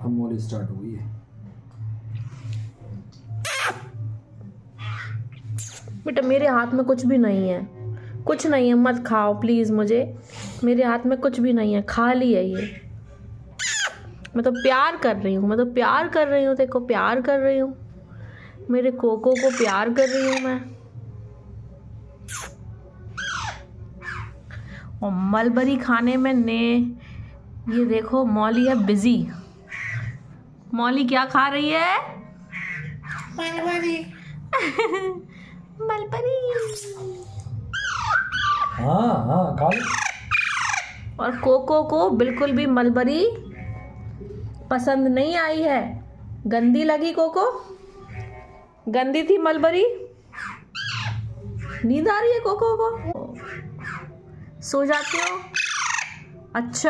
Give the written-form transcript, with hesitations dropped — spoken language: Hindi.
अब मॉली स्टार्ट हो गई है। बेटा मेरे हाथ में कुछ भी नहीं है, कुछ नहीं है, मत खाओ प्लीज़ मुझे। मेरे हाथ में कुछ भी नहीं है, खाली है ये। मैं तो प्यार कर रही हूँ, मैं तो प्यार कर रही हूँ, देखो प्यार कर रही हूँ, मेरे कोको को प्यार कर रही हूँ मैं। और मलबरी खाने में ने ये देखो मौली है बिजी। मौली क्या खा रही है? मलबरी। मलबरी। हाँ हाँ खा लो। और कोको को बिल्कुल भी मलबरी पसंद नहीं आई है, गंदी लगी कोको, गंदी थी मलबरी। नींद आ रही है कोको को, सो जाते हो? अच्छा।